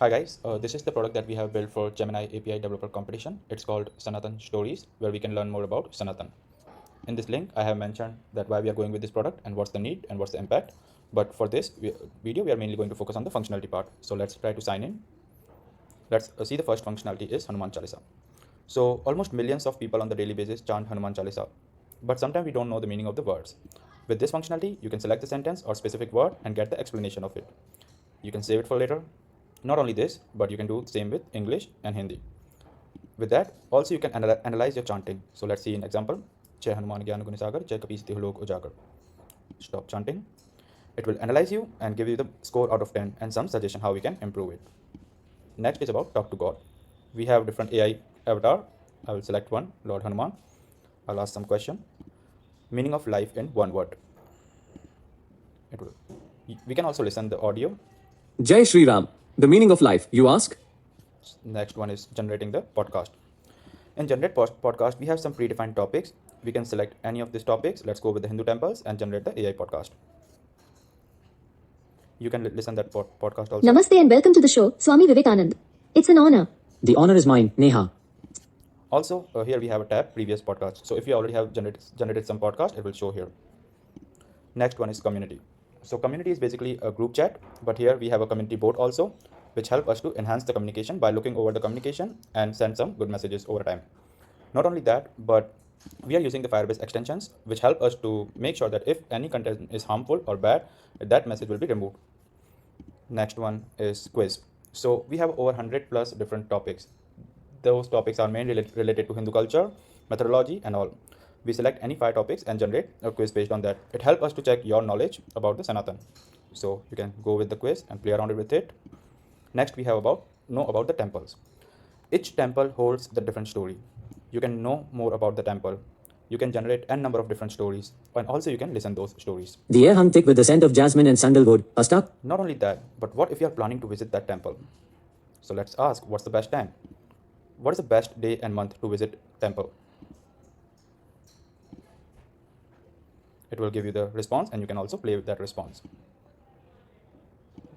Hi guys, this is the product that we have built for Gemini API developer competition. It's called Sanatan Stories, where we can learn more about Sanatan. In this link, I have mentioned that why we are going with this product and what's the need and what's the impact. But for this video, we are mainly going to focus on the functionality part. So let's try to sign in. Let's see the first functionality is Hanuman Chalisa. So almost millions of people on the daily basis chant Hanuman Chalisa, but sometimes we don't know the meaning of the words. With this functionality, you can select the sentence or specific word and get the explanation of it. You can save it for later. Not only this, but you can do the same with English and Hindi. With that, also you can analyze your chanting. So let's see an example. Jai Hanuman Gyan Guni Sagar, Jai Kapisi Lok Ujagar. Stop chanting. It will analyze you and give you the score out of 10 and some suggestion how we can improve it. Next is about Talk to God. We have different AI avatar. I will select one, Lord Hanuman. I'll ask some question. Meaning of life in one word. It will. We can also listen the audio. Jai Shri Ram. The meaning of life, you ask? Next one is generating the podcast. In generate podcast, we have some predefined topics. We can select any of these topics. Let's go with the Hindu temples and generate the AI podcast. You can listen that podcast also. Namaste and welcome to the show, Swami Vivekanand. It's an honor. The honor is mine, Neha. Also, here we have a tab, previous podcast. So if you already have generated some podcast, it will show here. Next one is community. So community is basically a group chat, but here we have a community board also, which help us to enhance the communication by looking over the communication and send some good messages over time. Not only that, but we are using the Firebase extensions, which help us to make sure that if any content is harmful or bad, that message will be removed. Next one is quiz. So we have over 100 plus different topics. Those topics are mainly related to Hindu culture, methodology and all. We select any 5 topics and generate a quiz based on that. It helps us to check your knowledge about the Sanatan. So you can go with the quiz and play around with it. Next we have know about the temples. Each temple holds the different story. You can know more about the temple. You can generate n number of different stories, and also you can listen those stories. The air hung thick with the scent of jasmine and sandalwood. Stuck? Not only that, but what if you are planning to visit that temple? So let's ask, what's the best time? What is the best day and month to visit temple? It will give you the response and you can also play with that response.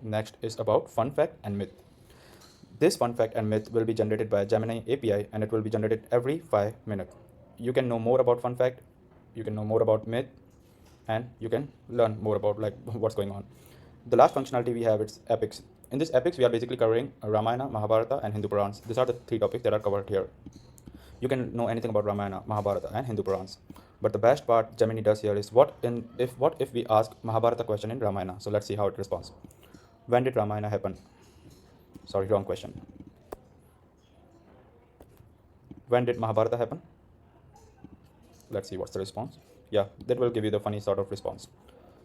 Next is about fun fact and myth. This fun fact and myth will be generated by Gemini API and it will be generated every 5 minutes. You can know more about fun fact, you can know more about myth, and you can learn more about like what's going on. The last functionality we have is epics. In this epics, we are basically covering Ramayana, Mahabharata, and Hindu Purans. These are the 3 topics that are covered here. You can know anything about Ramayana, Mahabharata, and Hindu Purans. But the best part Gemini does here is what if we ask Mahabharata question in Ramayana? So let's see how it responds. When did Ramayana happen? Sorry, wrong question. When did Mahabharata happen? Let's see what's the response. Yeah, that will give you the funny sort of response.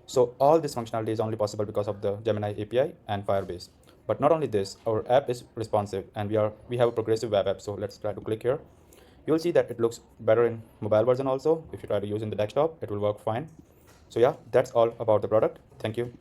So all this functionality is only possible because of the Gemini API and Firebase. But not only this, our app is responsive and we have a progressive web app. So let's try to click here. You will see that it looks better in mobile version also. If you try to use in the desktop, it will work fine. So yeah, that's all about the product. Thank you.